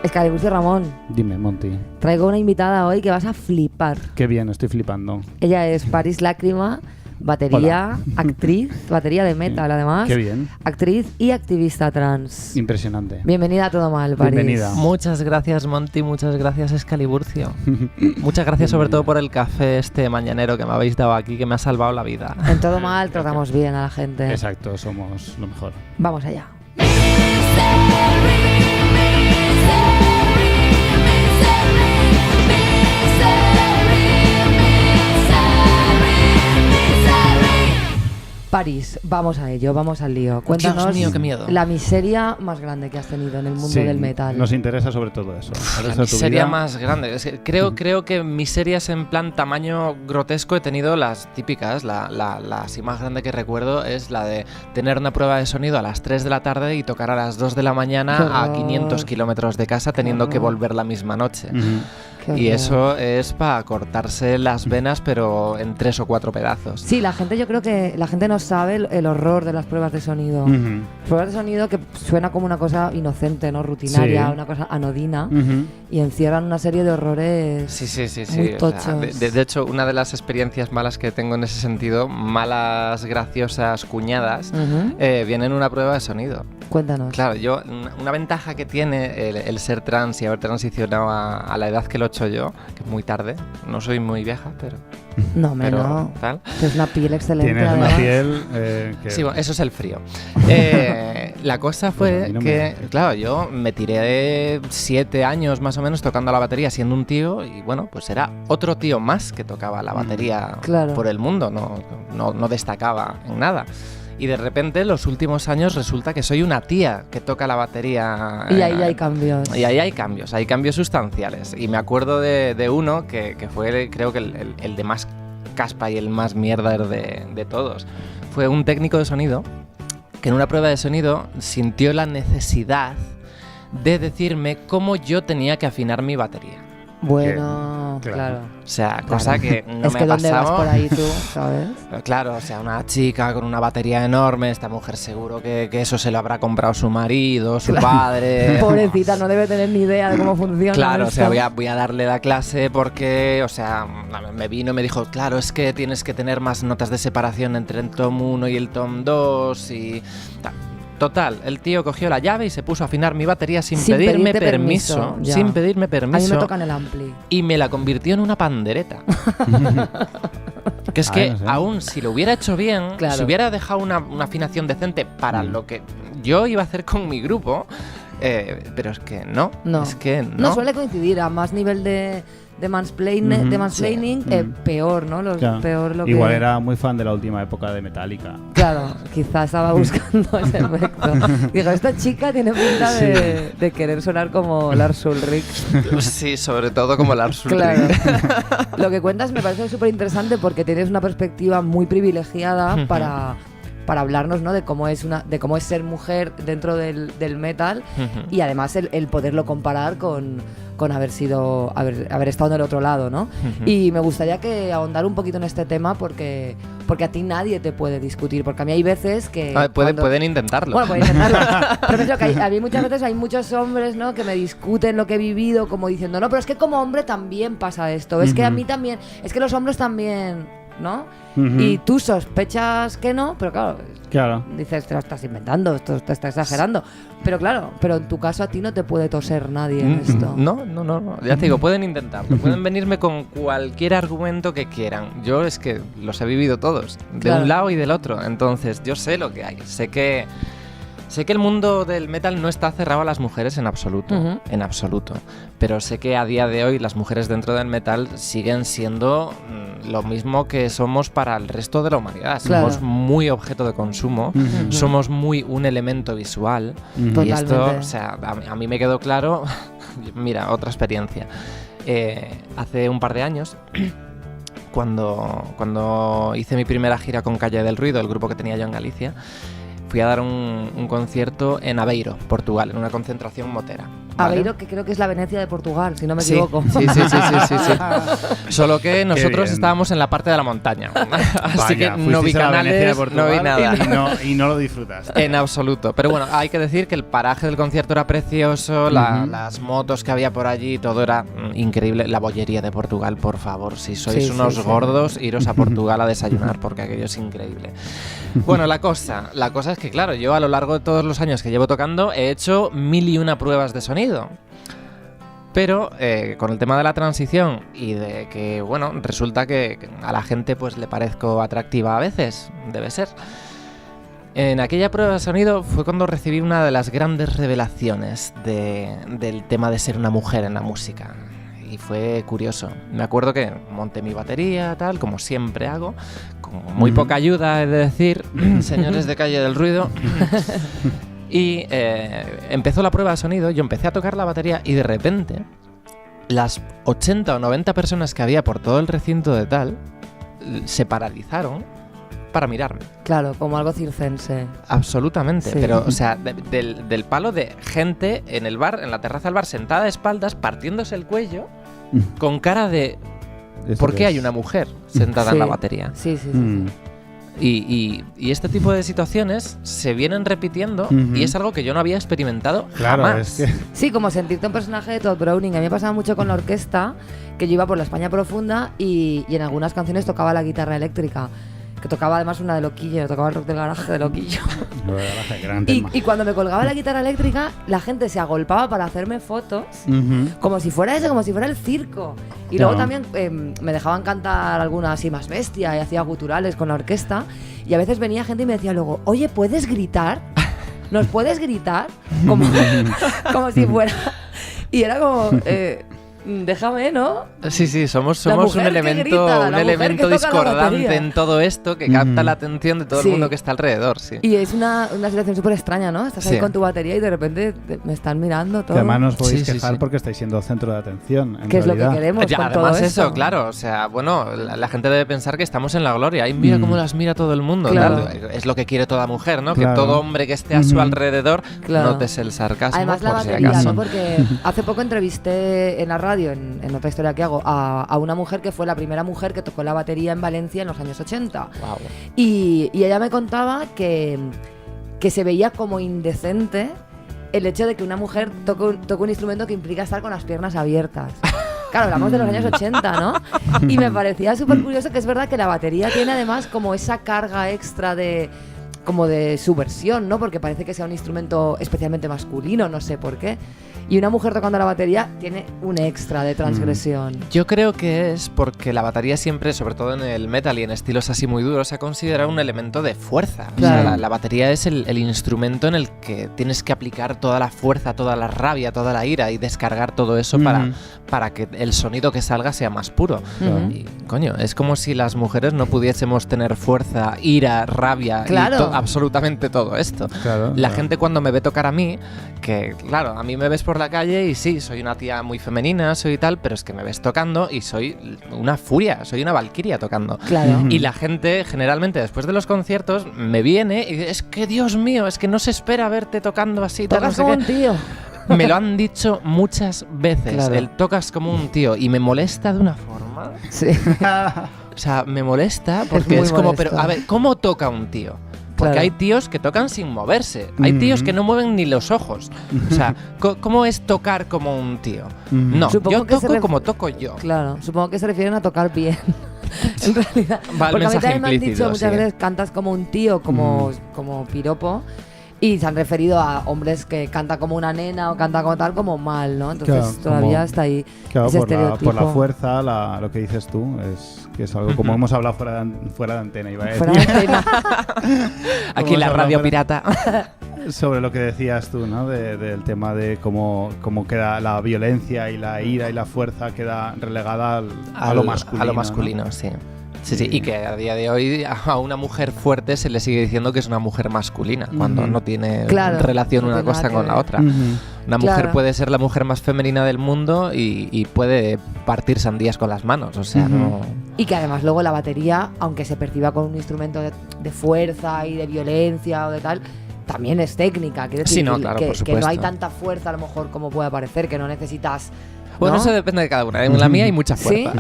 Escalibur Ramón, Dime, Monty. traigo una invitada hoy que vas a flipar. Qué bien, estoy flipando. Ella es Paris Lágrima, batería, actriz, batería de metal además. Qué bien. Actriz y activista trans. Impresionante. Bienvenida a Todo Mal, Paris. Bienvenida. Muchas gracias, Monty, muchas gracias, Escaliburcio. Muchas gracias sobre todo por el café este mañanero que me habéis dado aquí, que me ha salvado la vida. En Todo Mal tratamos bien a la gente. Exacto, somos lo mejor. Vamos allá. París, vamos a ello, vamos al lío. Cuéntanos Dios mío, qué miedo. la miseria más grande que has tenido en el mundo Sí, del metal. Nos interesa sobre todo eso. La miseria más grande. Es que creo que miserias en plan tamaño grotesco he tenido las típicas. La así más grande que recuerdo es la de tener una prueba de sonido a las 3 de la tarde y tocar a las 2 de la mañana a 500 kilómetros de casa teniendo que volver la misma noche. Y eso es para cortarse las venas, pero en 3 o 4 pedazos. Sí, yo creo que la gente no sabe el horror de las pruebas de sonido. Pruebas de sonido que suena como una cosa inocente, ¿no? Rutinaria, Sí. una cosa anodina, y encierran una serie de horrores Sí. muy tochos. O sea, de hecho, una de las experiencias malas que tengo en ese sentido, malas, graciosas, cuñadas, viene en una prueba de sonido. Cuéntanos. Claro, una ventaja que tiene el ser trans y haber transicionado a la edad que lo he hecho yo, que es muy tarde, no soy muy vieja, pero No. tal. Es una piel excelente. Tienes una además. piel que... Sí, bueno, eso es el frío. La cosa Pues a fue mí no que, me- claro, yo me tiré 7 años más o menos tocando la batería siendo un tío y bueno, pues era otro tío más que tocaba la batería Claro. por el mundo, no destacaba en nada. Y de repente, los últimos años, resulta que soy una tía que toca la batería. Y ahí hay cambios. Y ahí hay cambios sustanciales. Y me acuerdo de uno que fue, creo que el de más caspa y el más mierder de todos. Fue un técnico de sonido que en una prueba de sonido sintió la necesidad de decirme cómo yo tenía que afinar mi batería. Bueno, Claro. claro. O sea, cosa que no es me que ha dónde vas pasado. por ahí tú, ¿sabes? Claro, o sea, una chica con una batería enorme, esta mujer seguro que eso se lo habrá comprado su marido, su padre. Pobrecita, no debe tener ni idea de cómo funciona. Claro, o sea, esto. voy a darle la clase porque, o sea, me vino y me dijo, claro, es que tienes que tener más notas de separación entre el tom 1 y el tom 2 y... Total, el tío cogió la llave y se puso a afinar mi batería sin pedirme pedirte permiso. ya. Sin pedirme A mí permiso. me tocan el ampli. Y me la convirtió en una pandereta. Que es Ay, que no sé. aún si lo hubiera hecho bien, Claro. si hubiera dejado una afinación decente para lo que yo iba a hacer con mi grupo, pero es que no. No. Es que No suele coincidir, a más nivel de mansplaining, peor, ¿no? Claro. Peor lo Igual que... era muy fan de la última época de Metallica. Claro, quizá estaba buscando ese efecto. Digo, esta chica tiene pinta de querer sonar como Lars Ulrich. Sí, sobre todo como Lars Ulrich. Claro. Lo que cuentas me parece súper interesante porque tienes una perspectiva muy privilegiada para hablarnos, ¿no? de cómo es ser mujer dentro del metal y además el poderlo comparar con haber estado en el otro lado, ¿no? Y me gustaría que ahondar un poquito en este tema porque a ti nadie te puede discutir, porque a mí hay veces que... Pueden intentarlo. Bueno, pueden intentarlo. Pero pienso que a mí muchas veces hay muchos hombres, ¿no? que me discuten lo que he vivido como diciendo, no, pero es que como hombre también pasa esto, es que a mí también, es que los hombres también, ¿no? Y tú sospechas que no, pero Claro. dices, te lo estás inventando, esto te está exagerando. Pero claro, pero en tu caso a ti no te puede toser nadie en esto. No. Ya te digo, pueden intentarlo. Pueden venirme con cualquier argumento que quieran. Yo es que los he vivido todos, de Claro. un lado y del otro. Entonces, yo sé lo que hay. Sé que el mundo del metal no está cerrado a las mujeres en absoluto, en absoluto. Pero sé que a día de hoy las mujeres dentro del metal siguen siendo lo mismo que somos para el resto de la humanidad. Claro. Somos muy objeto de consumo, somos muy un elemento visual. Y esto, Totalmente. o sea, a mí me quedó claro. Mira, otra experiencia. Hace un par de años, cuando hice mi primera gira con Calle del Ruido, el grupo que tenía yo en Galicia, fui a dar un concierto en Aveiro, Portugal, en una concentración motera. Aveiro, que creo que es la Venecia de Portugal, si no me equivoco. Sí. Solo que nosotros estábamos en la parte de la montaña. Así Vaya, que no vi canales, no vi nada. Y no lo disfrutaste. En absoluto. Pero bueno, hay que decir que el paraje del concierto era precioso, las motos que había por allí, todo era increíble. La bollería de Portugal, por favor, si sois unos gordos, iros a Portugal a desayunar, porque aquello es increíble. Bueno, la cosa es que, claro, yo a lo largo de todos los años que llevo tocando he hecho 1001 pruebas de sonido. Pero con el tema de la transición y de que, bueno, resulta que a la gente pues le parezco atractiva a veces, debe ser. En aquella prueba de sonido fue cuando recibí una de las grandes revelaciones del tema de ser una mujer en la música. Y fue curioso. Me acuerdo que monté mi batería, tal, como siempre hago, con muy poca ayuda, he de decir, señores de Calle del Ruido. Y empezó la prueba de sonido, yo empecé a tocar la batería y de repente las 80 o 90 personas que había por todo el recinto de tal se paralizaron para mirarme. Claro, como algo circense. Absolutamente, Sí. pero o sea, del palo de gente en el bar, en la terraza del bar, sentada de espaldas, partiéndose el cuello, con cara de ¿por qué hay una mujer sentada en la batería? Sí. Y este tipo de situaciones se vienen repitiendo y es algo que yo no había experimentado jamás. Es que... Sí, como sentirte un personaje de Todd Browning. A mí me pasaba mucho con la orquesta, que yo iba por la España profunda y en algunas canciones tocaba la guitarra eléctrica, que tocaba además una de Loquillo, tocaba el rock del garaje de Loquillo. Y cuando me colgaba la guitarra eléctrica, la gente se agolpaba para hacerme fotos, como si fuera eso, como si fuera el circo. Y luego también me dejaban cantar alguna así más bestia y hacía guturales con la orquesta. Y a veces venía gente y me decía luego, oye, ¿puedes gritar? ¿Nos puedes gritar? Como si fuera... Y era como... déjame, ¿no? Sí, somos un grita, elemento discordante en todo esto que capta la atención de todo el mundo que está alrededor, sí. Y es una situación súper extraña, ¿no? Estás ahí con tu batería y de repente me están mirando todo. Que además no os podéis quejar porque estáis siendo centro de atención, en que es lo que queremos ya, con además todo eso, esto. Claro, o sea, bueno, la gente debe pensar que estamos en la gloria. Y mira cómo las mira todo el mundo. Claro. Es lo que quiere toda mujer, ¿no? Claro. Que todo hombre que esté a su alrededor notes el sarcasmo. Además la por si batería, acaso. ¿no? Porque hace poco entrevisté en la radio, en otra historia que hago, a una mujer que fue la primera mujer que tocó la batería en Valencia en los años 80. Wow. Y ella me contaba que se veía como indecente el hecho de que una mujer toque un instrumento que implica estar con las piernas abiertas. Claro, hablamos de los años 80, ¿no? Y me parecía súper curioso que es verdad que la batería tiene además como esa carga extra como de subversión, ¿no? Porque parece que sea un instrumento especialmente masculino, no sé por qué. Y una mujer tocando la batería tiene un extra de transgresión. Yo creo que es porque la batería siempre, sobre todo en el metal y en estilos así muy duros, se ha considerado un elemento de fuerza. Claro. O sea, la batería es el instrumento en el que tienes que aplicar toda la fuerza, toda la rabia, toda la ira y descargar todo eso para que el sonido que salga sea más puro. Y, coño, es como si las mujeres no pudiésemos tener fuerza, ira, rabia y absolutamente todo esto. La gente cuando me ve tocar a mí, que claro, a mí me ves por la calle y sí, soy una tía muy femenina, soy tal, pero es que me ves tocando y soy una furia, soy una valquiria tocando. Claro. Y la gente generalmente después de los conciertos me viene y dice, es que Dios mío, es que no se espera verte tocando así. Tocas tal, no sé como qué. un tío. Me lo han dicho muchas veces, Claro. el tocas como un tío y me molesta de una forma. Sí. O sea, me molesta porque muy es como, molesto. pero a ver, ¿cómo toca un tío? Porque Claro. hay tíos que tocan sin moverse. Hay tíos que no mueven ni los ojos. O sea, ¿cómo es tocar como un tío? No, Supongo yo que toco como toco yo. Claro, supongo que se refieren a tocar bien. En realidad. Va el Porque a mí mensaje también me han dicho implícito, muchas sí. veces cantas como un tío, como piropo. Y se han referido a hombres que cantan como una nena o cantan como tal, como mal, ¿no? Entonces Claro, todavía como- está ahí Claro, ese por estereotipo. la fuerza, lo que dices tú, que es algo como hemos hablado fuera de antena, iba a decir. Fuera de antena. Aquí en la Vamos a radio hablar pirata. sobre lo que decías tú, ¿no? Del tema de cómo queda la violencia y la ira y la fuerza queda relegada a lo masculino. A lo masculino, ¿no? sí. Sí, y que a día de hoy a una mujer fuerte se le sigue diciendo que es una mujer masculina, cuando no tiene relación no una tiene cosa nada que con la ver. otra. Una mujer Claro. puede ser la mujer más femenina del mundo y puede partir sandías con las manos, o sea, no... Y que además luego la batería, aunque se perciba como un instrumento de fuerza y de violencia o de tal, también es técnica, quiero decir, Sí, no, claro, por que no hay supuesto. tanta fuerza a lo mejor como puede parecer, que no necesitas... Bueno, ¿no? eso depende de cada una. En la mía hay mucha ¿Sí? fuerza.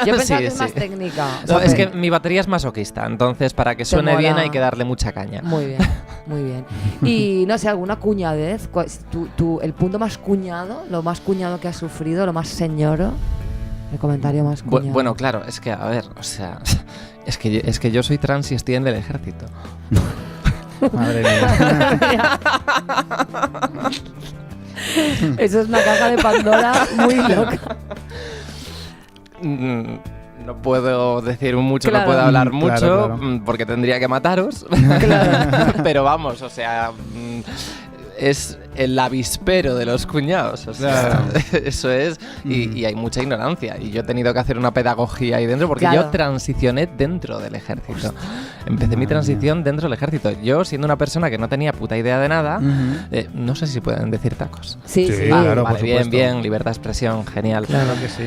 Yo pensaba Sí, que es más sí. técnica. O No, sea, es que mi batería es masoquista, entonces para que suene mola. bien hay que darle mucha caña. Muy bien, muy bien. Y no sé, alguna cuñadez, el punto más cuñado, lo más cuñado que has sufrido, lo más señoro, el comentario más cuñado. Bueno, claro, es que, a ver, o sea, es que yo soy trans y estoy en el ejército. Madre mía. Eso es una caja de Pandora muy loca. No puedo decir mucho, Claro. no puedo hablar Claro, mucho, claro. porque tendría que mataros. Pero vamos, o sea, es el avispero de los cuñados. O sea, Claro. eso es. Y hay mucha ignorancia. Y yo he tenido que hacer una pedagogía ahí dentro, porque Claro. yo transicioné dentro del ejército. Empecé mi Madre transición dentro del ejército. Yo, siendo una persona que no tenía puta idea de nada, Ujú. no sé si pueden decir tacos. Sí, Sí, sí. claro. Vale, por bien, supuesto. bien, libertad de expresión, genial. Claro que sí.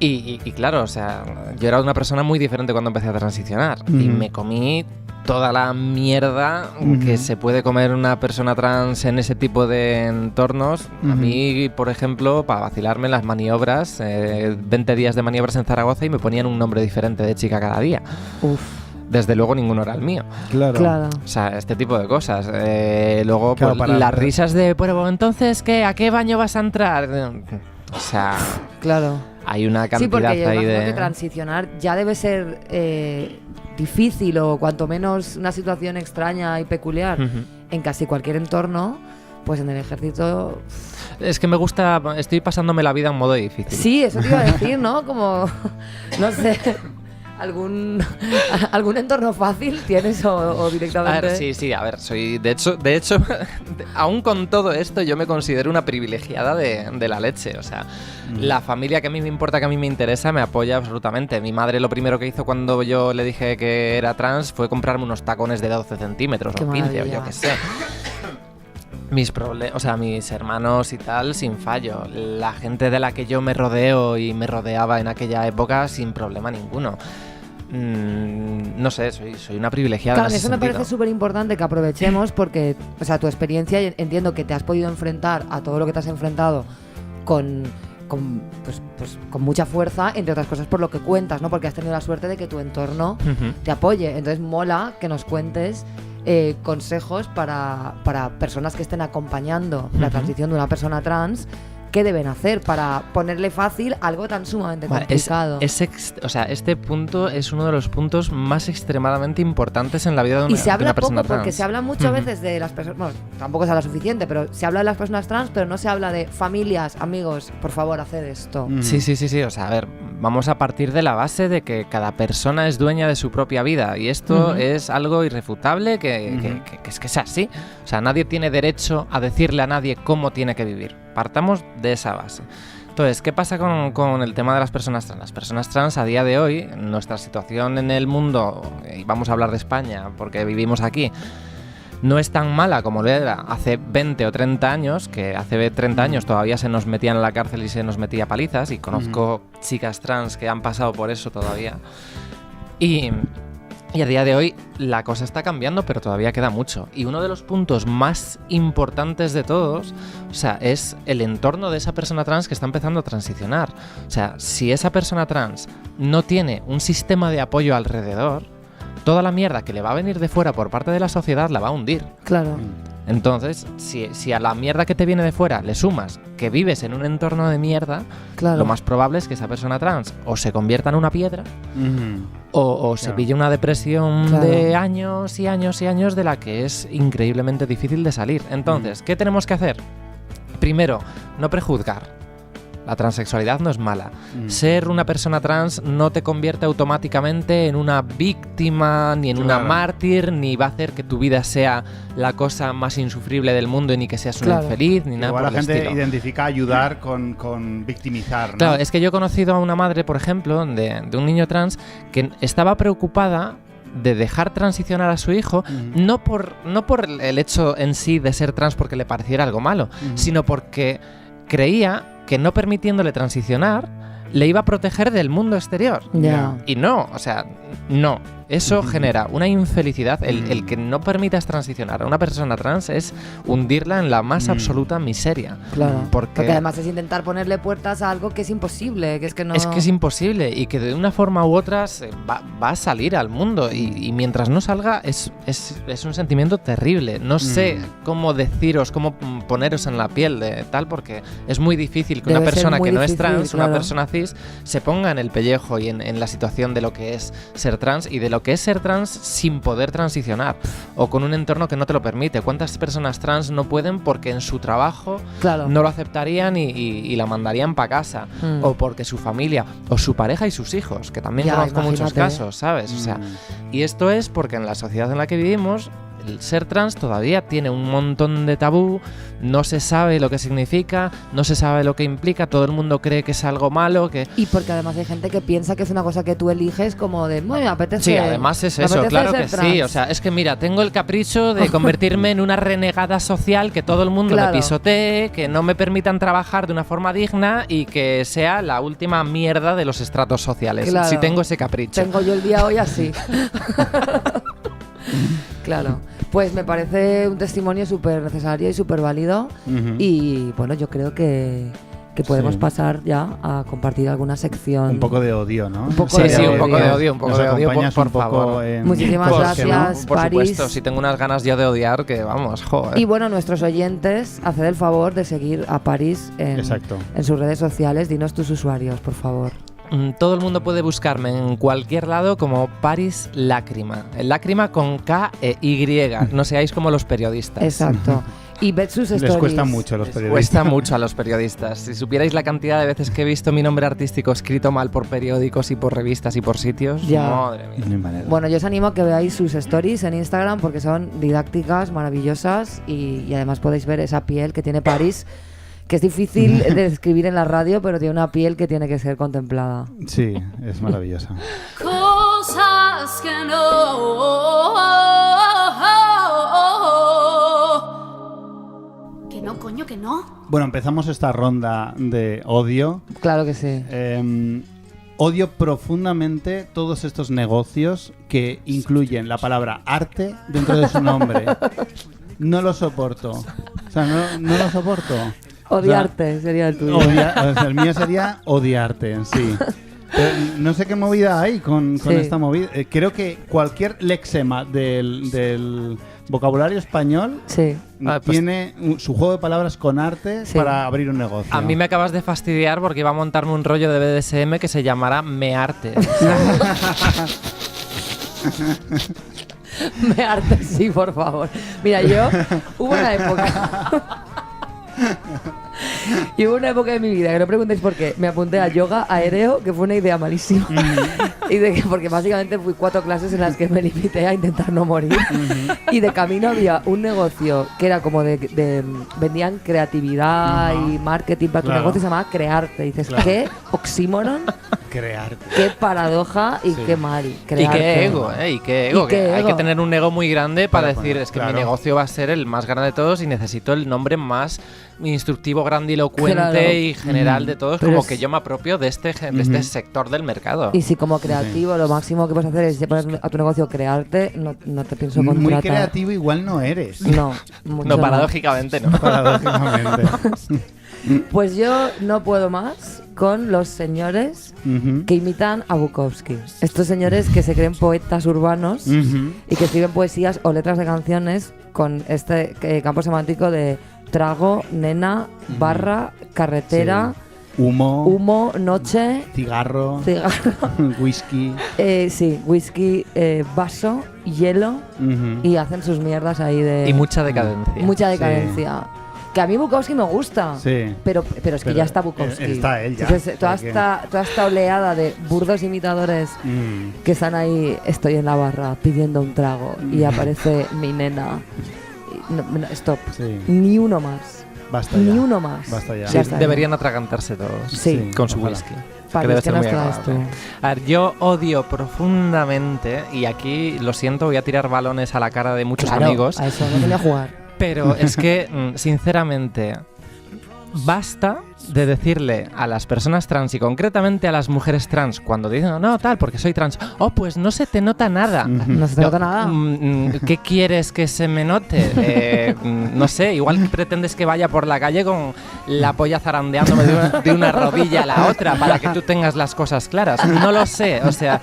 Y claro, o sea, yo era una persona muy diferente cuando empecé a transicionar. Y Ujú. me comí toda la mierda que Ujú. se puede comer una persona trans en ese tipo de entornos. A Ujú. mí, por ejemplo, para vacilarme en las maniobras, 20 días de maniobras en Zaragoza y me ponían un nombre diferente de chica cada día. Uf, Desde luego ninguno era el mío. Claro. claro. O sea, este tipo de cosas. Luego, Claro, pues, para- las risas de, pero entonces, ¿qué? ¿A qué baño vas a entrar? O sea, Claro. hay una Sí, cantidad porque yo ahí imagino de... que transicionar ya debe ser difícil o cuanto menos una situación extraña y peculiar Ujú. en casi cualquier entorno, pues en el ejército... Es que me gusta, estoy pasándome la vida en modo difícil. Sí, eso te iba a decir, ¿no? Como, no sé, algún entorno fácil tienes o A directamente... ver, sí, a ver, soy, de hecho, aún con todo esto yo me considero una privilegiada de la leche, o sea, la familia que a mí me importa, que a mí me interesa, me apoya absolutamente. Mi madre lo primero que hizo cuando yo le dije que era trans fue comprarme unos tacones de 12 centímetros Qué o 15 o maravilla. yo qué sé. Mis hermanos y tal, sin fallo. La gente de la que yo me rodeo y me rodeaba en aquella época, sin problema ninguno. No sé, soy una privilegiada. Claro, en ese eso me parece sentido. súper importante que aprovechemos porque, o sea, tu experiencia, entiendo que te has podido enfrentar a todo lo que te has enfrentado con mucha fuerza, entre otras cosas por lo que cuentas, ¿no? Porque has tenido la suerte de que tu entorno Ujú. te apoye. Entonces mola que nos cuentes consejos para personas que estén acompañando la Ujú. transición de una persona trans. ¿Qué deben hacer para ponerle fácil algo tan sumamente Vale, complicado? o sea, este punto es uno de los puntos más extremadamente importantes en la vida de una, Y se habla de una persona poco porque trans. se habla muchas Ujú. veces de las personas, bueno, tampoco se habla suficiente, pero se habla de las personas trans, pero no se habla de familias, amigos, por favor, haced esto. Ujú. Sí, o sea, a ver, vamos a partir de la base de que cada persona es dueña de su propia vida y esto Ujú. es algo irrefutable que es así. O sea, nadie tiene derecho a decirle a nadie cómo tiene que vivir. Partamos de esa base. Entonces, ¿qué pasa con el tema de las personas trans? Las personas trans a día de hoy, nuestra situación en el mundo, y vamos a hablar de España porque vivimos aquí, no es tan mala como lo era hace 20 o 30 años, que hace 30 años todavía se nos metían en la cárcel y se nos metía palizas, y conozco chicas trans que han pasado por eso todavía. Y a día de hoy la cosa está cambiando, pero todavía queda mucho. Y uno de los puntos más importantes de todos, o sea, es el entorno de esa persona trans que está empezando a transicionar. O sea, si esa persona trans no tiene un sistema de apoyo alrededor, toda la mierda que le va a venir de fuera por parte de la sociedad la va a hundir. Claro. Entonces, si a la mierda que te viene de fuera le sumas que vives en un entorno de mierda, Claro. lo más probable es que esa persona trans o se convierta en una piedra Ujú. o se Claro. pille una depresión Claro. de años y años y años de la que es increíblemente difícil de salir. Entonces, ¿qué tenemos que hacer? Primero, no prejuzgar. La transexualidad no es mala. Ser una persona trans no te convierte automáticamente en una víctima, ni en una Claro. mártir, ni va a hacer que tu vida sea la cosa más insufrible del mundo, ni que seas una Claro. infeliz, ni nada Igual por la el gente estilo. identifica ayudar con victimizar, ¿no? Claro, es que yo he conocido a una madre, por ejemplo, de un niño trans que estaba preocupada de dejar transicionar a su hijo, Ujú. no por el hecho en sí de ser trans porque le pareciera algo malo, Ujú. sino porque creía que no permitiéndole transicionar le iba a proteger del mundo exterior. Ya. Y no, o sea, no. eso genera una infelicidad. El que no permitas transicionar a una persona trans es hundirla en la más absoluta miseria. Claro. Porque además es intentar ponerle puertas a algo que es imposible, que es que no... Es que es imposible y que de una forma u otra va a salir al mundo y mientras no salga es un sentimiento terrible. No sé cómo deciros, cómo poneros en la piel de tal, porque es muy difícil que una persona que no es trans, una persona cis, se ponga en el pellejo y en la situación de lo que es ser trans y de lo que es ser trans sin poder transicionar o con un entorno que no te lo permite. ¿Cuántas personas trans no pueden porque en su trabajo no lo aceptarían y la mandarían para casa? O porque su familia o su pareja y sus hijos, que también conozco muchos casos, ¿sabes? O sea, y esto es porque en la sociedad en la que vivimos el ser trans todavía tiene un montón de tabú, no se sabe lo que significa, no se sabe lo que implica, todo el mundo cree que es algo malo, que... Y porque además hay gente que piensa que es una cosa que tú eliges como de, bueno, me apetece... Sí, además es eso, claro que trans. Sí, o sea, es que mira, tengo el capricho de convertirme en una renegada social, que todo el mundo me pisotee, que no me permitan trabajar de una forma digna y que sea la última mierda de los estratos sociales, si tengo ese capricho. Tengo yo el día hoy así. Claro, pues me parece un testimonio súper necesario y súper válido y bueno, yo creo que podemos pasar ya a compartir alguna sección. Un poco de odio, ¿no? Un poco de odio, por favor. Muchísimas gracias, Por Paris. supuesto, si tengo unas ganas yo de odiar, que vamos, joder. Y bueno, nuestros oyentes, haced el favor de seguir a Paris en sus redes sociales. Dinos tus usuarios, por favor. Todo el mundo puede buscarme en cualquier lado como Paris Lágrima. El lágrima con K e Y. No seáis como los periodistas. Exacto. Y ved sus stories. Les cuesta mucho a los periodistas. Cuesta mucho a los periodistas. Si supierais la cantidad de veces que he visto mi nombre artístico escrito mal por periódicos y por revistas y por sitios, madre mía. Bueno, yo os animo a que veáis sus stories en Instagram porque son didácticas, maravillosas y además podéis ver esa piel que tiene Paris, que es difícil de describir en la radio, pero tiene una piel que tiene que ser contemplada. Sí, es maravillosa. Cosas que no... Que no, coño, que no. Bueno, empezamos esta ronda de odio. Claro que sí. Odio profundamente todos estos negocios que incluyen la palabra arte dentro de su nombre. No lo soporto. O sea, no lo soporto. Odiarte, o sea, sería el tuyo. El mío sería odiarte, sí. Pero no sé qué movida hay con esta movida. Creo que cualquier lexema del vocabulario español tiene su juego de palabras con arte para abrir un negocio. A mí me acabas de fastidiar porque iba a montarme un rollo de BDSM que se llamará Mearte. Mearte, sí, por favor. Mira, hubo una época... Y hubo una época de mi vida, que no preguntéis por qué, me apunté a yoga aéreo, que fue una idea malísima. Porque básicamente fui 4 clases en las que me limité a intentar no morir. Y de camino había un negocio que era como vendían creatividad y marketing para tu negocio, se llamaba Crearte. Y dices, ¿qué oxímoron? Crearte. Qué paradoja y qué mal. Crearte. Y qué ego, y qué ego. Hay que tener un ego muy grande para decir, es que mi negocio va a ser el más grande de todos y necesito el nombre más instructivo, grandilocuente y general de todos, como que yo me apropio de este sector del mercado. Y si como creativo lo máximo que puedes hacer es poner a tu negocio Crearte, no te pienso contratar. Muy creativo igual no eres. No, paradójicamente no. Paradójicamente. Pues yo no puedo más con los señores que imitan a Bukowski. Estos señores que se creen poetas urbanos y que escriben poesías o letras de canciones con este campo semántico de trago, nena, barra, carretera, humo, noche, cigarro. Whisky. Whisky, vaso, hielo y hacen sus mierdas ahí de... Y mucha decadencia. Mucha decadencia. Sí. Que a mí Bukowski me gusta, pero es que ya está Bukowski. Está él ya. Entonces, toda esta oleada de burdos imitadores que están ahí, estoy en la barra pidiendo un trago y aparece mi nena. No, stop. Ni uno más. Basta Ni ya. uno más. Basta ya. Deberían atragantarse todos con su whisky. Paris, ¿qué nos traes tú? A ver, yo odio profundamente, y aquí lo siento, voy a tirar balones a la cara de muchos amigos. A eso no quería jugar. Pero es que, sinceramente, basta de decirle a las personas trans y concretamente a las mujeres trans cuando dicen no, tal, porque soy trans, pues no se te nota nada. No se te nota nada. ¿Qué quieres que se me note? No sé, igual que pretendes que vaya por la calle con la polla zarandeándome de una rodilla a la otra para que tú tengas las cosas claras. No lo sé, o sea...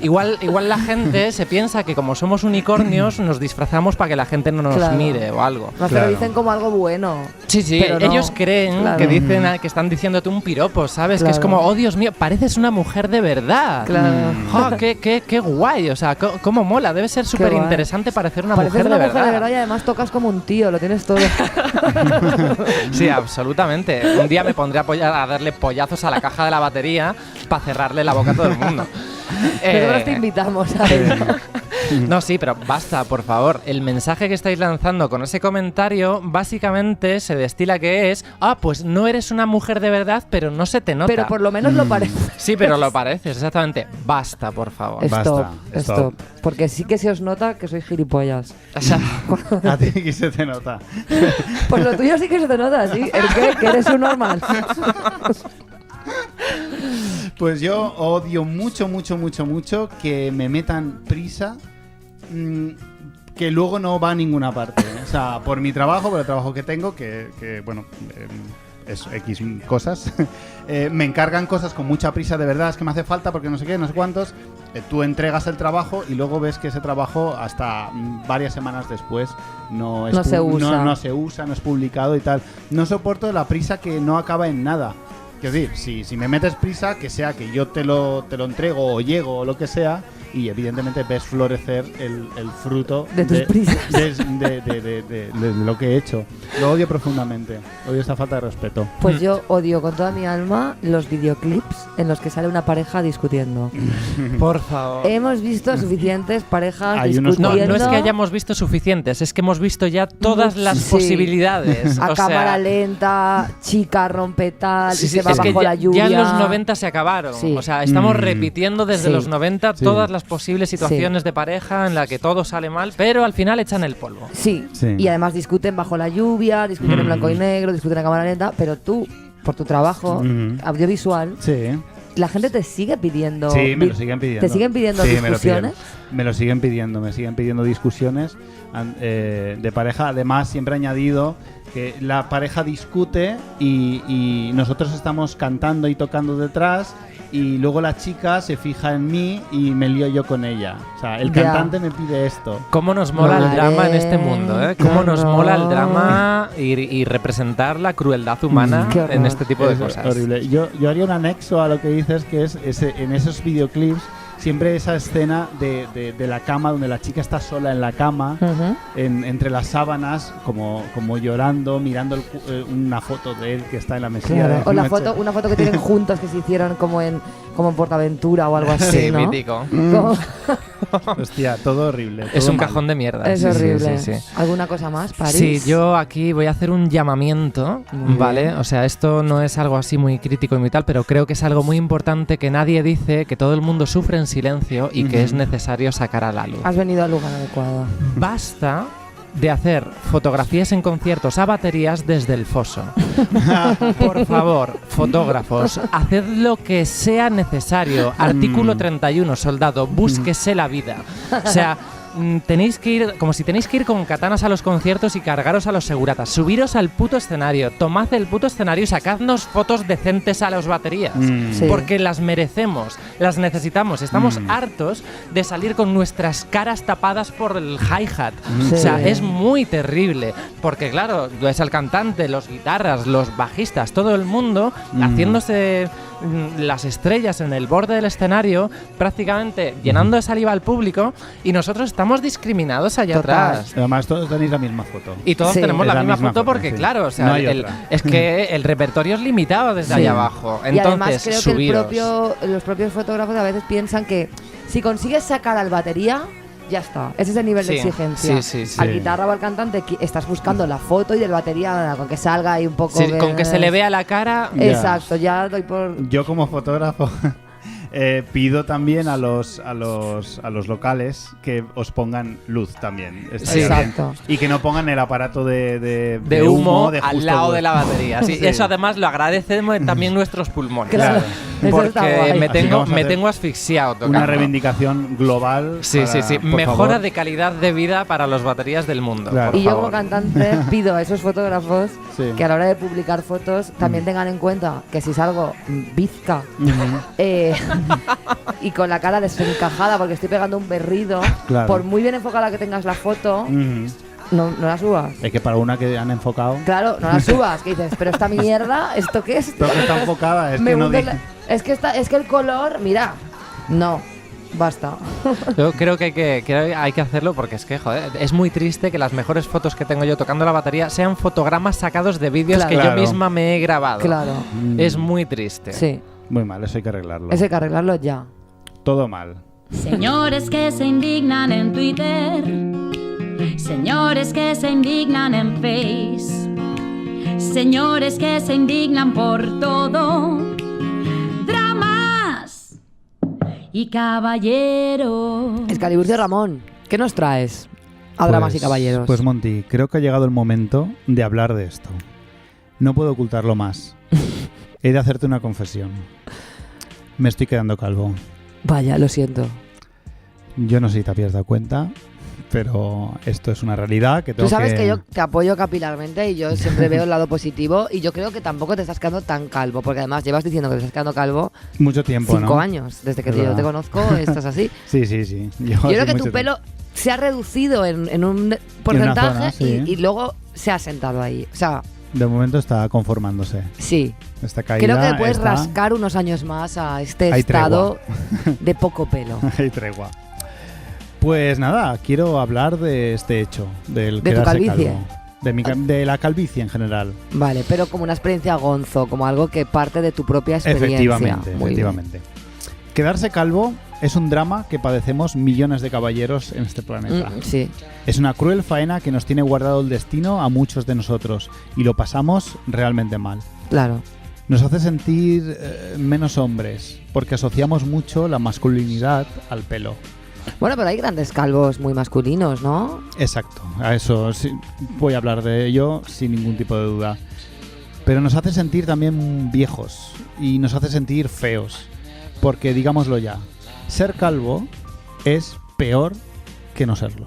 Igual la gente se piensa que como somos unicornios nos disfrazamos para que la gente no nos mire o algo. No, pero dicen como algo bueno. Sí, pero ellos creen que dicen que están diciéndote un piropo, ¿sabes? Que es como, oh Dios mío, pareces una mujer de verdad. Claro. Qué guay, o sea, cómo mola. Debe ser súper interesante parecer una mujer de verdad. Mujer de verdad y además tocas como un tío, lo tienes todo. Sí, absolutamente. Un día me pondré a darle pollazos a la caja de la batería para cerrarle la boca a todo el mundo. Nosotros te invitamos a eso. No, sí, pero basta, por favor. El mensaje que estáis lanzando con ese comentario básicamente se destila que es pues no eres una mujer de verdad, pero no se te nota. Pero por lo menos lo pareces. Sí, pero lo pareces, exactamente. Basta, por favor. Stop. Porque sí que se os nota que sois gilipollas. O sea, a ti que se te nota. Pues lo tuyo sí que se te nota, ¿sí? ¿El qué? Que eres un normal. Pues yo odio mucho que me metan prisa que luego no va a ninguna parte. O sea, por mi trabajo, por el trabajo que tengo, que bueno, es X cosas, me encargan cosas con mucha prisa, de verdad, es que me hace falta porque no sé qué, no sé cuántos. Tú entregas el trabajo y luego ves que ese trabajo hasta varias semanas después no se usa, no es publicado y tal. No soporto la prisa que no acaba en nada. Quiero decir, si me metes prisa, que sea que yo te lo entrego o llego o lo que sea, y evidentemente ves florecer el fruto de tus prisas. De lo que he hecho. Lo odio profundamente. Odio esa falta de respeto. Pues yo odio con toda mi alma los videoclips en los que sale una pareja discutiendo. Por favor. Hemos visto suficientes parejas discutiendo. No es que hayamos visto suficientes, es que hemos visto ya todas las posibilidades. A cámara lenta, chica rompe tal, y se va bajo la lluvia. Ya en los 90 se acabaron. Sí. O sea, estamos repitiendo desde los 90 todas las posibles situaciones de pareja en la que todo sale mal, pero al final echan el polvo. Sí. Y además discuten bajo la lluvia, discuten en blanco y negro, discuten a cámara lenta, pero tú, por tu trabajo audiovisual, la gente te sigue pidiendo. Sí, me lo siguen pidiendo. ¿Te siguen pidiendo discusiones? Me lo siguen pidiendo discusiones de pareja. Además, siempre he añadido que la pareja discute y nosotros estamos cantando y tocando detrás. Y luego la chica se fija en mí y me lío yo con ella. O sea, el cantante me pide esto. ¿Cómo nos mola el drama en este mundo? ¿Cómo nos mola el drama y representar la crueldad humana en este tipo de cosas? Horrible. Yo haría un anexo a lo que dices, que es en esos videoclips siempre esa escena de la cama donde la chica está sola en la cama, entre las sábanas, como llorando, mirando una foto de él que está en la mesilla. Claro. O una foto que tienen juntos que se hicieron como en Portaventura o algo así, sí, ¿no? mítico. Hostia, todo horrible. Es un cajón de mierda. Es horrible. Sí. ¿Alguna cosa más, París? Sí, yo aquí voy a hacer un llamamiento, ¿vale? O sea, esto no es algo así muy crítico y muy tal, pero creo que es algo muy importante que nadie dice, que todo el mundo sufre en silencio y que es necesario sacar a la luz. Has venido al lugar adecuado. Basta de hacer fotografías en conciertos a baterías desde el foso. Por favor, fotógrafos, haced lo que sea necesario. Artículo 31, soldado, búsquese la vida. O sea, tenéis que ir, como si tenéis que ir con katanas a los conciertos y cargaros a los seguratas. Subiros al puto escenario, tomad el puto escenario y sacadnos fotos decentes a las baterías. Porque las merecemos, las necesitamos. Estamos hartos de salir con nuestras caras tapadas por el hi-hat. O sea, es muy terrible. Porque claro, es el cantante, los guitarras, los bajistas, todo el mundo haciéndose las estrellas en el borde del escenario, prácticamente llenando de saliva al público, y nosotros estamos discriminados allá atrás. Además, todos tenéis la misma foto. Y todos tenemos la misma foto porque, claro, o sea, no es que el repertorio es limitado desde allá abajo. Entonces, y además creo que los propios fotógrafos a veces piensan que si consigues sacar al batería, ya está. Ese es el nivel de exigencia. Al guitarra o al cantante estás buscando la foto y del batería con que salga ahí un poco. Con que se le vea la cara. Exacto, ya doy por. Yo como fotógrafo pido también a los locales que os pongan luz también. Sí. Exacto. Y que no pongan el aparato de humo de al lado de la batería. Sí, Sí. Eso además lo agradecemos también nuestros pulmones. Claro. Eso está Porque guay. me tengo asfixiado tocando. Una reivindicación global. Sí, para, sí. por Mejora favor. de calidad de vida para las baterías del mundo. Claro. por Y yo favor. como cantante pido a esos fotógrafos Sí. que a la hora de publicar fotos también tengan en cuenta que si salgo bizca y con la cara desencajada porque estoy pegando un berrido, Claro. por muy bien enfocada que tengas la foto, Ujú. no la subas. Es que para una que han enfocado, Claro, no la subas, que dices, pero esta mierda, ¿esto qué es? todo que está enfocada es Me que no hunde dice. es que el color, mira, no, basta. Yo creo que hay que hacerlo porque es que, joder, es muy triste que las mejores fotos que tengo yo tocando la batería sean fotogramas sacados de vídeos Claro. que Claro. yo misma me he grabado. Claro, Es muy triste. sí, Muy mal, eso hay que arreglarlo. eso hay que arreglarlo ya. Todo mal. Señores que se indignan en Twitter, señores que se indignan en Face, señores que se indignan por todo, dramas y caballeros. Excalibur de Ramón, ¿qué nos traes a Dramas y Caballeros? Pues Monty, creo que ha llegado el momento de hablar de esto. No puedo ocultarlo más. He de hacerte una confesión. Me estoy quedando calvo. Vaya, lo siento. Yo no sé si te habías dado cuenta, pero esto es una realidad que tengo Tú sabes que yo te apoyo capilarmente y yo siempre veo el lado positivo y yo creo que tampoco te estás quedando tan calvo, porque además llevas diciendo que te estás quedando calvo mucho tiempo, 5 ¿no? años. Desde que Es yo verdad. te conozco estás así. Sí, sí, sí. Yo creo que tu pelo se ha reducido en un porcentaje zona, sí. y luego se ha sentado ahí. O sea, De momento está conformándose. sí. Esta caída Creo que le puedes está... rascar unos años más a este Hay estado de poco pelo. Hay tregua. Pues nada, quiero hablar de este hecho, del ¿De tu quedarse calvicie? calvo. De la calvicie en general. Vale, pero como una experiencia gonzo, como algo que parte de tu propia experiencia. Efectivamente, Muy bien. efectivamente. Quedarse calvo es un drama que padecemos millones de caballeros en este planeta. Sí. Es una cruel faena que nos tiene guardado el destino a muchos de nosotros y lo pasamos realmente mal. Claro. Nos hace sentir menos hombres porque asociamos mucho la masculinidad al pelo. Bueno, pero hay grandes calvos muy masculinos, ¿no? Exacto, a eso sí, voy a hablar de ello sin ningún tipo de duda. Pero nos hace sentir también viejos y nos hace sentir feos, porque digámoslo ya, ser calvo es peor que no serlo.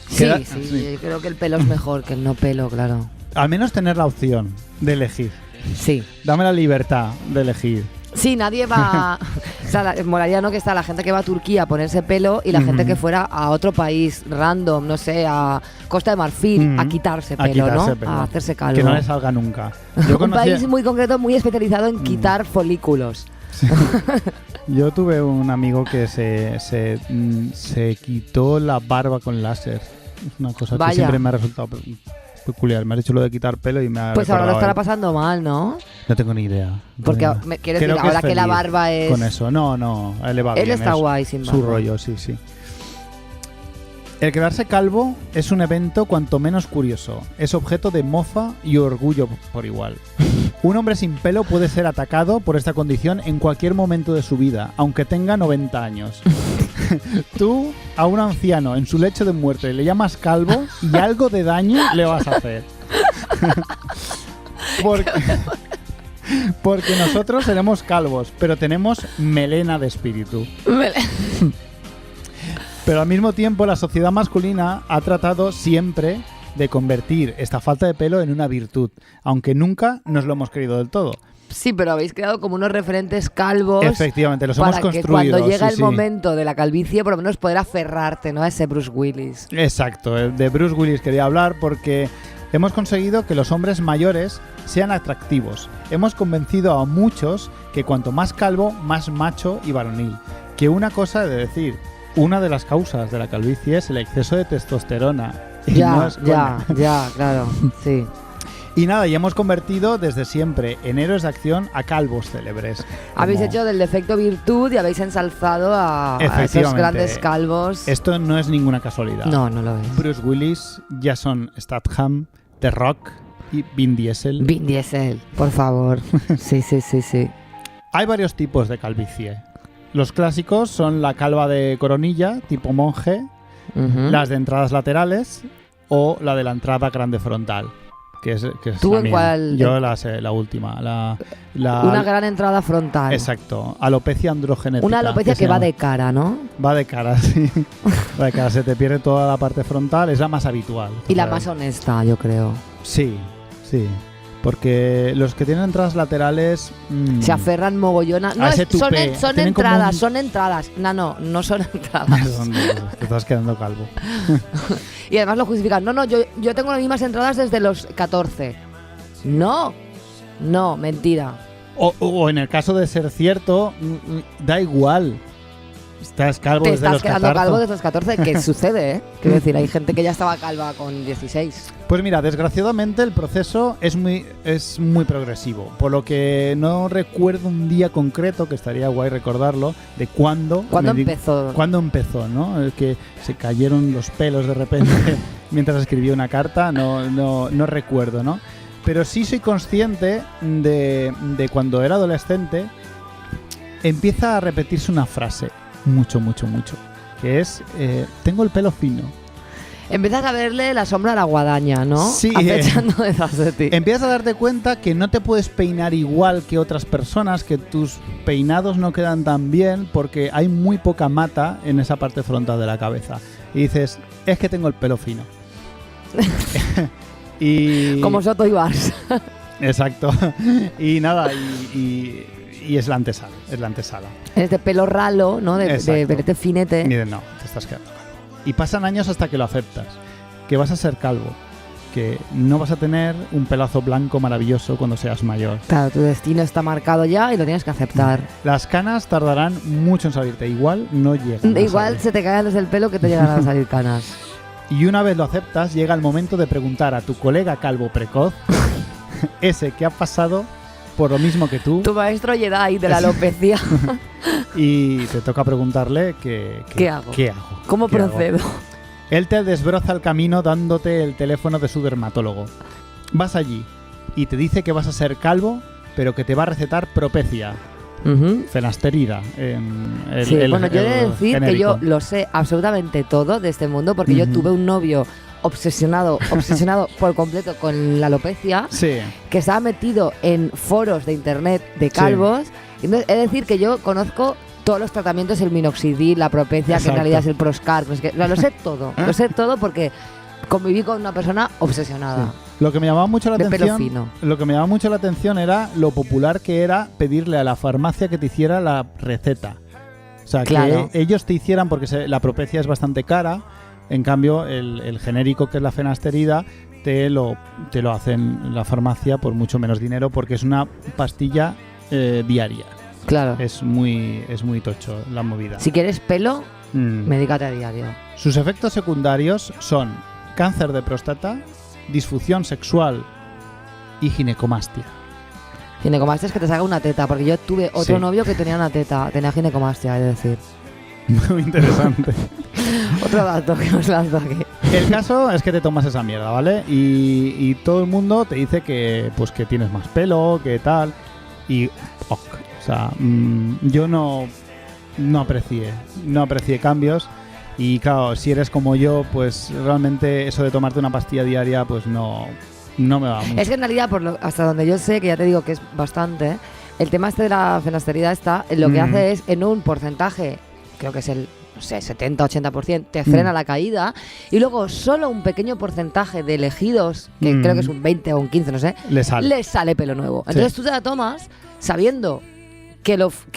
Sí, Queda- sí, yo creo que el pelo es mejor que el no pelo, claro. Al menos tener la opción de elegir. Sí. Dame la libertad de elegir. Sí, nadie va... o sea, molaría, ¿no? Que está la gente que va a Turquía a ponerse pelo y la gente que fuera a otro país random, no sé, a Costa de Marfil, a quitarse pelo, quitarse ¿no? pelo. A hacerse calvo. Que no le salga nunca. Un país muy concreto, muy especializado en quitar folículos. Yo tuve un amigo que se quitó la barba con láser. Es una cosa Vaya. que siempre me ha resultado peculiar. Me has dicho lo de quitar pelo y me ha Pues ahora lo recordado estará él. pasando mal, ¿no? No tengo ni idea. Porque No tengo ni idea. quiero decir, Creo ahora es que la feliz barba es... con eso. No, a él le va Él bien, está es guay sin su barba. rollo, sí. El quedarse calvo es un evento cuanto menos curioso. Es objeto de mofa y orgullo por igual. Un hombre sin pelo puede ser atacado por esta condición en cualquier momento de su vida, aunque tenga 90 años. Tú, a un anciano en su lecho de muerte, le llamas calvo y algo de daño le vas a hacer. Porque nosotros seremos calvos, pero tenemos melena de espíritu. Pero al mismo tiempo la sociedad masculina ha tratado siempre de convertir esta falta de pelo en una virtud, aunque nunca nos lo hemos creído del todo. Sí, pero habéis creado como unos referentes calvos. Efectivamente, los para hemos que construido. cuando llega sí, el sí. momento de la calvicie, por lo menos poder aferrarte, ¿no? A ese Bruce Willis. Exacto, de Bruce Willis quería hablar porque hemos conseguido que los hombres mayores sean atractivos. Hemos convencido a muchos que cuanto más calvo, más macho y varonil. Que una cosa de decir, una de las causas de la calvicie es el exceso de testosterona. Y no es coña. Ya, claro, sí. Y nada, y hemos convertido desde siempre en héroes de acción a calvos célebres. Habéis Como- hecho del defecto virtud y habéis ensalzado a esos Efectivamente. grandes calvos. Esto no es ninguna casualidad. No lo es. Bruce Willis, Jason Statham, The Rock y Vin Diesel. Vin Diesel, por favor. Sí. Hay varios tipos de calvicie. Los clásicos son la calva de coronilla, tipo monje, las de entradas laterales o la de la entrada grande frontal. Que es ¿Tú la en mía. cuál? Yo la última. Una gran entrada frontal. Exacto. Alopecia androgenética. Una alopecia que va de cara, ¿no? Va de cara, sí. Va de cara. Se te pierde toda la parte frontal. Es la más habitual. Y la más honesta, yo creo. Sí, sí. Porque los que tienen entradas laterales... se aferran mogollona. No, son entradas, son entradas. No son entradas. Te estás quedando calvo. Y además lo justifican. No, yo tengo las mismas entradas desde los 14. No, mentira. O en el caso de ser cierto, da igual. Estás calvo desde los 14. Te estás quedando calvo desde los 14, que sucede, ¿eh? Quiero decir, hay gente que ya estaba calva con 16. Pues mira, desgraciadamente el proceso es muy progresivo, por lo que no recuerdo un día concreto, que estaría guay recordarlo, de cuándo empezó. ¿Cuándo empezó, no? Que se cayeron los pelos de repente mientras escribía una carta, no recuerdo, ¿no? Pero sí soy consciente de cuando era adolescente, empieza a repetirse una frase. Mucho, que es tengo el pelo fino. Empiezas a verle la sombra a la guadaña, ¿no? Sí. Acechando detrás de ti. Empiezas a darte cuenta que no te puedes peinar igual que otras personas, que tus peinados no quedan tan bien porque hay muy poca mata en esa parte frontal de la cabeza. Y dices, es que tengo el pelo fino. Como Soto y Bars. Exacto. Y nada, y es la antesala. Es de pelo ralo, ¿no? De velete finete. Miren, no, te estás quedando calvo. Y pasan años hasta que lo aceptas. Que vas a ser calvo. Que no vas a tener un pelazo blanco maravilloso cuando seas mayor. Claro, tu destino está marcado ya y lo tienes que aceptar. Las canas tardarán mucho en salirte. Igual no llegan. Igual se te caen desde el pelo que te llegan a salir canas. Y una vez lo aceptas, llega el momento de preguntar a tu colega calvo precoz, ese que ha pasado por lo mismo que tú. Tu maestro Jedi de la alopecia. Y te toca preguntarle ¿Qué hago? ¿Cómo procedo? Él te desbroza el camino dándote el teléfono de su dermatólogo. Vas allí y te dice que vas a ser calvo, pero que te va a recetar propecia. Fenasterida. Yo he de decir genérico. Que yo lo sé absolutamente todo de este mundo porque yo tuve un novio obsesionado por completo con la alopecia, que estaba metido en foros de internet de calvos. Entonces, he de decir que yo conozco todos los tratamientos, el minoxidil, la propecia, que en realidad es el Proscar, pues lo sé todo. Lo sé todo porque conviví con una persona obsesionada. Sí. Lo que me llamaba mucho la pelo fino. Lo que me llamaba mucho la atención era lo popular que era pedirle a la farmacia que te hiciera la receta. O sea, que ellos te hicieran, porque la propecia es bastante cara. En cambio, el genérico, que es la fenasterida, te lo hacen en la farmacia por mucho menos dinero porque es una pastilla diaria. Claro. Es muy tocho la movida. Si quieres pelo, medícate a diario. Sus efectos secundarios son cáncer de próstata, disfunción sexual y ginecomastia. Ginecomastia es que te salga una teta, porque yo tuve otro novio que tenía una teta, tenía ginecomastia, es decir. Muy interesante. Otro dato que os lanzo aquí. El caso es que te tomas esa mierda, ¿vale? Y todo el mundo te dice que tienes más pelo, que tal. Y o sea, yo no aprecié cambios. Y claro, si eres como yo, pues realmente eso de tomarte una pastilla diaria, pues no me va mucho. Es que en realidad, hasta donde yo sé, que ya te digo que es bastante, el tema este de la fenasterida lo que hace es, en un porcentaje, creo que es el 70-80%, te frena la caída, y luego solo un pequeño porcentaje de elegidos, que creo que es un 20 o un 15, no sé, le sale pelo nuevo. Entonces tú te la tomas sabiendo que no se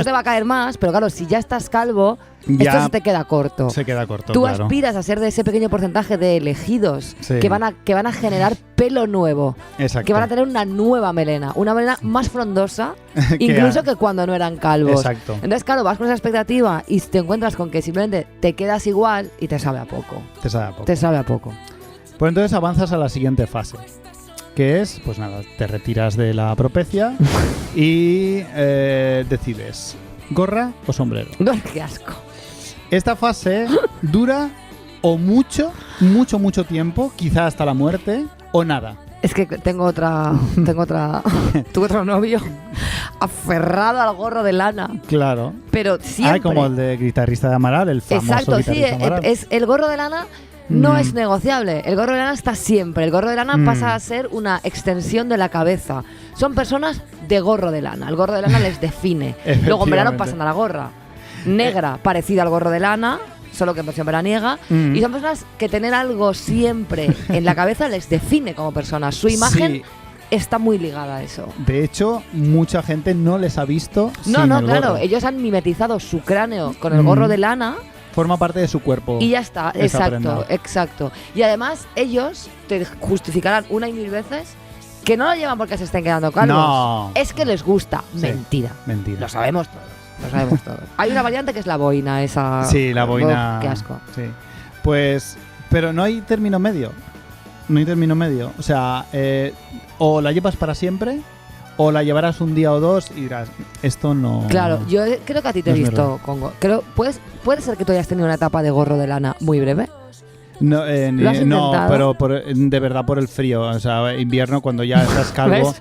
te va a caer más, pero claro, si ya estás calvo, esto se te queda corto. Se queda corto. Tú aspiras a ser de ese pequeño porcentaje de elegidos que van a generar pelo nuevo. Exacto. Que van a tener una nueva melena, una melena más frondosa, incluso que cuando no eran calvos. Exacto. Entonces, claro, vas con esa expectativa y te encuentras con que simplemente te quedas igual y te sabe a poco. Te sabe a poco. Te sabe a poco. Pues entonces avanzas a la siguiente fase, que es, pues nada, te retiras de la propecia y decides, ¿gorra o sombrero? No, qué asco. Esta fase dura o mucho tiempo, quizá hasta la muerte, o nada. Es que tengo otro novio aferrado al gorro de lana. Claro. Pero siempre. Como el de guitarrista de Amaral, el famoso guitarrista Amaral. El gorro de lana no es negociable. El gorro de lana está siempre. El gorro de lana pasa a ser una extensión de la cabeza. Son personas de gorro de lana. El gorro de lana les define. Luego en verano pasan a la gorra negra, parecida al gorro de lana, solo que en versión veraniega, y son personas que tener algo siempre en la cabeza les define como personas. Su imagen está muy ligada a eso. De hecho, mucha gente no les ha visto claro, gorro. Ellos han mimetizado su cráneo con el gorro de lana. Forma parte de su cuerpo. Y ya está, exacto. Y además ellos te justificarán una y mil veces que no lo llevan porque se estén quedando calvos. No. Es que les gusta. Sí. Mentira. Mentira. Lo sabemos todos. Hay una variante que es la boina, esa. Sí, la boina. Oh, qué asco. Sí. Pues, pero no hay término medio. O sea, o la llevas para siempre, o la llevarás un día o dos y dirás, esto no. Claro, yo creo que a ti te he visto con gorro. ¿Puede ser que tú hayas tenido una etapa de gorro de lana muy breve? No, ¿Lo has intentado? pero de verdad por el frío. O sea, invierno cuando ya estás calvo. ¿Ves?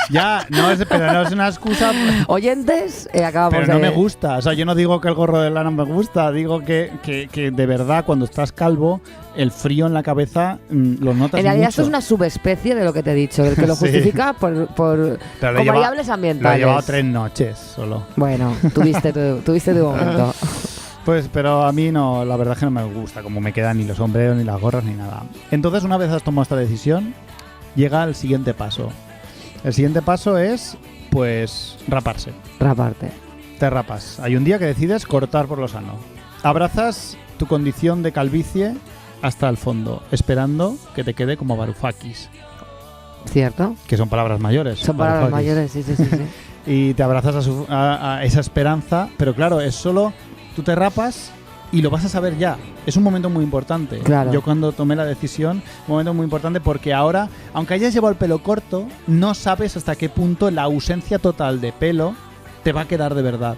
Ya, pero no es una excusa. Oyentes, acabamos pero no me gusta. O sea, yo no digo que el gorro de lana me gusta. Digo que de verdad cuando estás calvo, el frío en la cabeza lo notas en realidad mucho. Esto es una subespecie de lo que te he dicho, el que lo justifica por variables ambientales. Lo he llevado 3 noches solo. Bueno, tuviste tu momento. Pues, pero a mí no, la verdad es que no me gusta cómo me quedan ni los sombreros, ni las gorras, ni nada. Entonces, una vez has tomado esta decisión, llega el siguiente paso. El siguiente paso es, pues, raparse. Raparte. Te rapas. Hay un día que decides cortar por lo sano. Abrazas tu condición de calvicie hasta el fondo, esperando que te quede como Varoufakis. ¿Cierto? Que son palabras mayores. Son palabras mayores, sí. Y te abrazas a esa esperanza, pero claro, es solo tú te rapas y lo vas a saber ya. Es un momento muy importante. Claro. Yo cuando tomé la decisión, un momento muy importante porque ahora, aunque hayas llevado el pelo corto, no sabes hasta qué punto la ausencia total de pelo te va a quedar de verdad.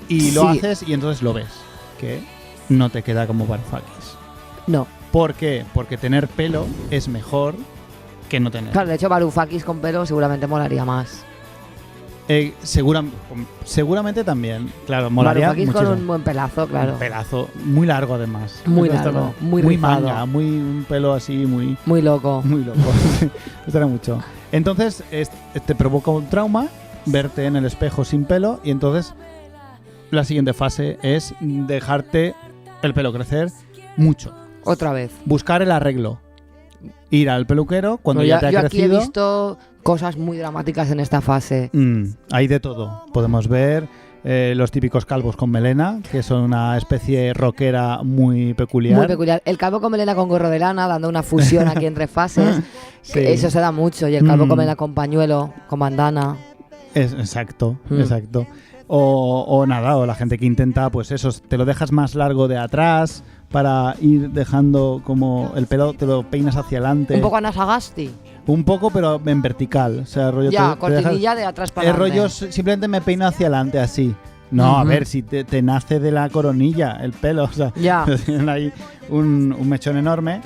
Y lo haces y entonces lo ves, que no te queda como Varoufakis. No. ¿Por qué? Porque tener pelo es mejor que no tener. Claro, de hecho Varoufakis con pelo seguramente molaría más. Seguramente también, claro, molaría Varoufakis muchísimo. con un buen pelazo, claro. Un pelazo, muy largo además. Muy largo, muy rizado. Manga, un pelo así muy loco. Muy loco. Me gustaría mucho. Entonces te provoca un trauma verte en el espejo sin pelo y entonces la siguiente fase es dejarte el pelo crecer mucho. Otra vez. Buscar el arreglo. Ir al peluquero cuando ya te ha crecido. Aquí he visto cosas muy dramáticas en esta fase. Hay de todo. Podemos ver los típicos calvos con melena, que son una especie rockera muy peculiar. Muy peculiar. El calvo con melena con gorro de lana, dando una fusión aquí entre fases. Sí. Eso se da mucho. Y el calvo con melena con pañuelo, con bandana. Exacto. O la gente que intenta, pues eso, te lo dejas más largo de atrás para ir dejando como el pelo, te lo peinas hacia adelante. Un poco Ana Sagasti. Un poco, pero en vertical. O sea, rollo cortinilla de atrás para adelante. El rollo simplemente me peino hacia adelante así. No, a ver, si te nace de la coronilla el pelo. O sea, tienen ahí un mechón enorme.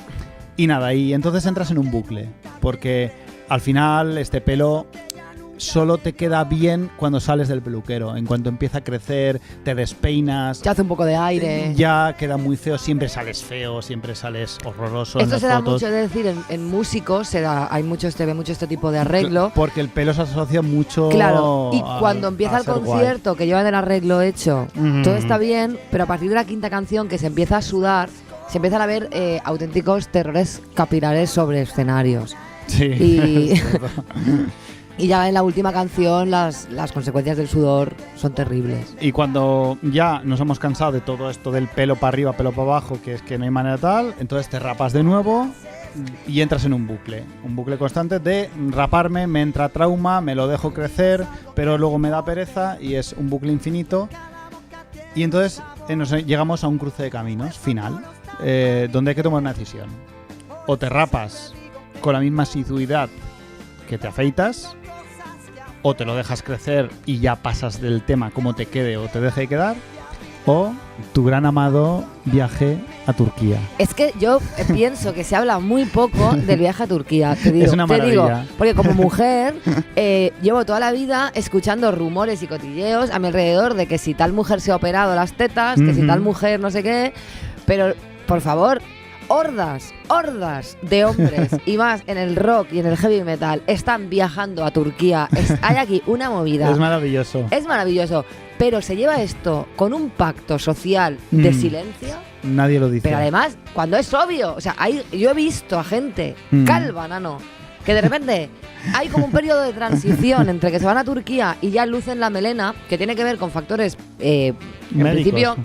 Y nada, y entonces entras en un bucle. Porque al final este pelo solo te queda bien cuando sales del peluquero. En cuanto empieza a crecer, te despeinas. Ya hace un poco de aire. Ya queda muy feo. Siempre sales feo, siempre sales horroroso. Esto se da fotos. mucho, es decir, en músicos se ve mucho este tipo de arreglo. Porque el pelo se asocia mucho. Claro, y cuando empieza el concierto, que llevan el arreglo hecho, todo está bien, pero a partir de la quinta canción que se empieza a sudar, se empiezan a ver auténticos terrores capilares sobre escenarios. Sí. Y ya en la última canción las consecuencias del sudor son terribles. Y cuando ya nos hemos cansado de todo esto del pelo para arriba, pelo para abajo, que es que no hay manera tal, entonces te rapas de nuevo y entras en un bucle constante de raparme, me entra trauma, me lo dejo crecer, pero luego me da pereza y es un bucle infinito. Y entonces llegamos a un cruce de caminos final, donde hay que tomar una decisión. O te rapas con la misma asiduidad que te afeitas, o te lo dejas crecer y ya pasas del tema como te quede o te deje de quedar, o tu gran amado viaje a Turquía? Es que yo pienso que se habla muy poco del viaje a Turquía. Te digo, es una maravilla. Porque como mujer llevo toda la vida escuchando rumores y cotilleos a mi alrededor de que si tal mujer se ha operado las tetas, que si tal mujer no sé qué, pero por favor, hordas de hombres y más en el rock y en el heavy metal están viajando a Turquía. Hay aquí una movida. Es maravilloso. Es maravilloso, pero se lleva esto con un pacto social de silencio. Nadie lo dice. Pero además, cuando es obvio, o sea, yo he visto a gente calva, nano, que de repente hay como un periodo de transición entre que se van a Turquía y ya lucen la melena, que tiene que ver con factores, en principio,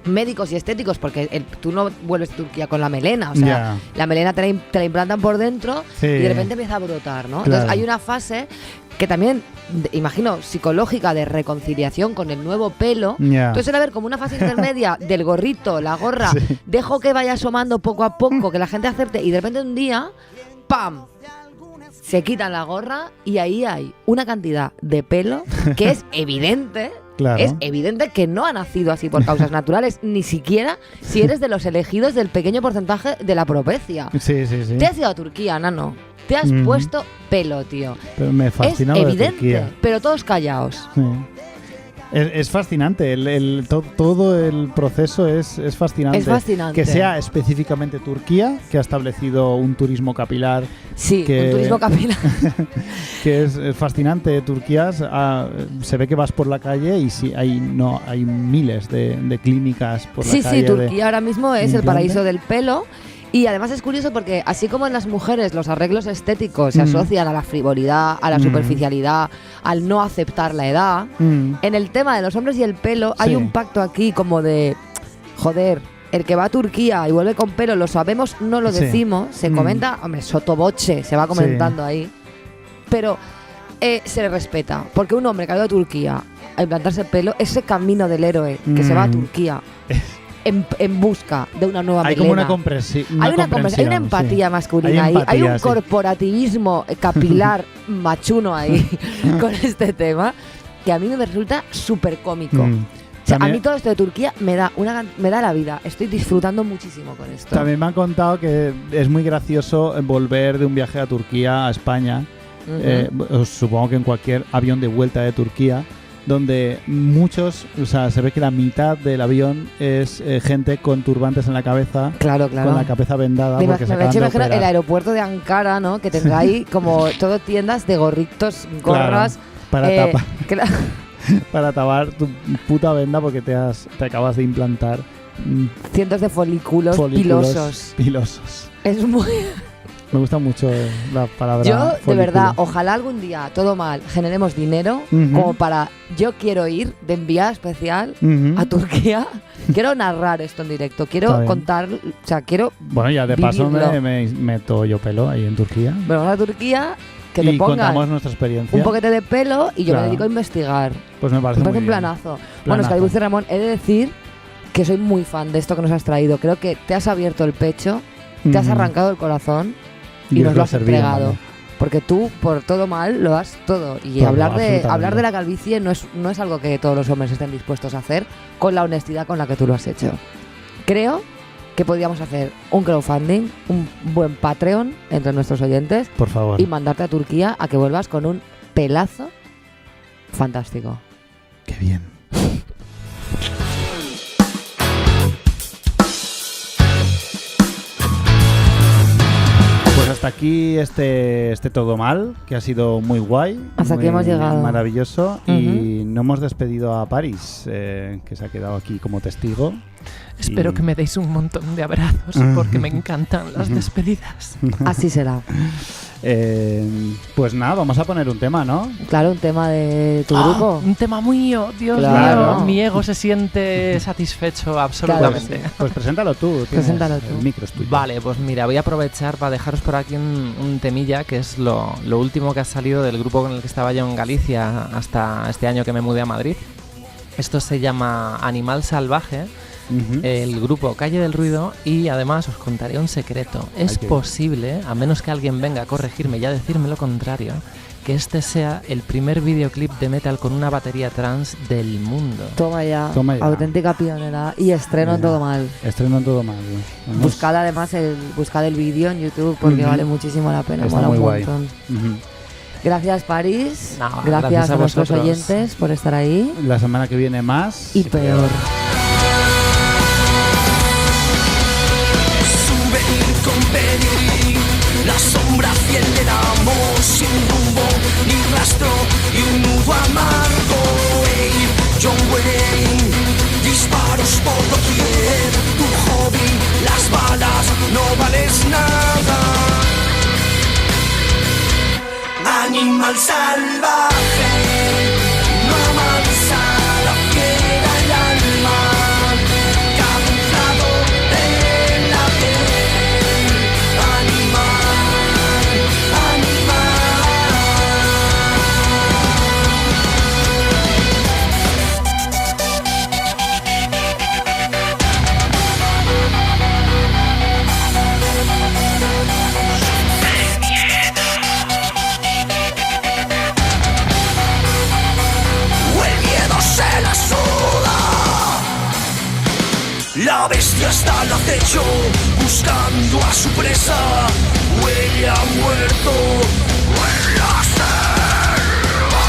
médicos y estéticos, porque tú no vuelves a Turquía con la melena, o sea, la melena te la implantan por dentro y de repente empieza a brotar, ¿no? Claro. Entonces hay una fase que también, imagino, psicológica de reconciliación con el nuevo pelo. Entonces suele haber como una fase intermedia del gorrito, la gorra, dejo que vaya asomando poco a poco, que la gente acerte y de repente un día, ¡pam!, se quitan la gorra y ahí hay una cantidad de pelo que es evidente. Claro. Es evidente que no ha nacido así por causas naturales, ni siquiera si eres de los elegidos del pequeño porcentaje de la alopecia. Sí. Te has ido a Turquía, nano. Te has puesto pelo, tío. Pero me fascina. Es evidente, pero todos callaos. Sí. Es fascinante, todo el proceso es fascinante. Es fascinante. Que sea específicamente Turquía, que ha establecido un turismo capilar. Sí, un turismo capilar. Que es fascinante. Turquía se ve que vas por la calle y sí, hay miles de clínicas por la calle. Sí, Turquía ahora mismo es el paraíso del pelo. Y además es curioso porque así como en las mujeres los arreglos estéticos se asocian a la frivolidad, a la superficialidad, al no aceptar la edad, en el tema de los hombres y el pelo hay un pacto aquí como de, joder, el que va a Turquía y vuelve con pelo, lo sabemos, no lo decimos, se comenta, hombre, sotoboche, se va comentando ahí, pero se le respeta, porque un hombre que ha ido a Turquía a implantarse pelo, ese camino del héroe que se va a Turquía en busca de una nueva melena. Hay como una comprensión. Hay una empatía masculina ahí. Hay un corporativismo capilar machuno ahí con este tema que a mí me resulta súper cómico. O sea, a mí todo esto de Turquía me da la vida. Estoy disfrutando muchísimo con esto. También me han contado que es muy gracioso volver de un viaje a Turquía a España. Supongo que en cualquier avión de vuelta de Turquía, donde muchos, o sea, se ve que la mitad del avión es gente con turbantes en la cabeza, claro. con la cabeza vendada. Porque se acaban de operar. El aeropuerto de Ankara, ¿no? Que tendrá ahí como todo tiendas de gorritos, gorras. Claro, para tapar tu puta venda porque te acabas de implantar cientos de folículos pilosos. Es muy... Me gusta mucho la palabra yo, folículo. De verdad, ojalá algún día, todo mal, generemos dinero como para... Yo quiero ir de enviada especial a Turquía. Quiero narrar esto en directo. Quiero contar... O sea, quiero Bueno, ya de paso me meto yo pelo ahí en Turquía. Bueno, vamos a Turquía, que te pongan contamos nuestra experiencia. Un poquete de pelo y yo me dedico a investigar. Pues me parece un planazo. Bueno, es que Dulce Ramón, he de decir que soy muy fan de esto que nos has traído. Creo que te has abierto el pecho, te has arrancado el corazón y nos lo has entregado. Porque tú, por todo mal, lo das todo. Y hablar de la calvicie no es algo que todos los hombres estén dispuestos a hacer con la honestidad con la que tú lo has hecho. Creo que podríamos hacer un crowdfunding, un buen Patreon entre nuestros oyentes. Por favor. Y mandarte a Turquía a que vuelvas con un pelazo fantástico. Qué bien. Pues hasta aquí este Todo Mal, que ha sido muy guay. Hasta aquí hemos llegado. Maravilloso. Y no hemos despedido a Paris, que se ha quedado aquí como testigo. Espero que me deis un montón de abrazos porque me encantan las despedidas. Así será. Pues nada, vamos a poner un tema, ¿no? Claro, un tema de tu grupo. Un tema mío, Dios mío. Mi ego se siente satisfecho absolutamente. Pues preséntalo tú. Preséntalo tú. El micro es tuyo. Vale, pues mira, voy a aprovechar para dejaros por aquí un temilla que es lo último que ha salido del grupo con el que estaba yo en Galicia hasta este año que me mudé a Madrid. Esto se llama Animal Salvaje el grupo Calle del Ruido, y además os contaré un secreto. Es posible, a menos que alguien venga a corregirme y a decirme lo contrario, que este sea el primer videoclip de metal con una batería trans del mundo. Toma ya. Auténtica pionera. Y estreno en Todo Mal. Estreno en Todo Mal. Buscad además buscad el vídeo en YouTube porque vale muchísimo la pena. Está muy guay. Gracias, París. Gracias a nuestros oyentes por estar ahí. La semana que viene más. Y peor. Sube con pedigrí, la sombra fiel del amor, sin rumbo ni rastro y un nudo amargo. Hey, John Wayne, disparos por doquier, tu hobby, las balas, no vales nada. Animal salvaje, no avanza la fiera el alma, camuflado en la piel. Animal, animal. La bestia está al acecho, buscando a su presa. Huele a muerto, huele a selva.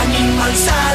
Animal salvaje.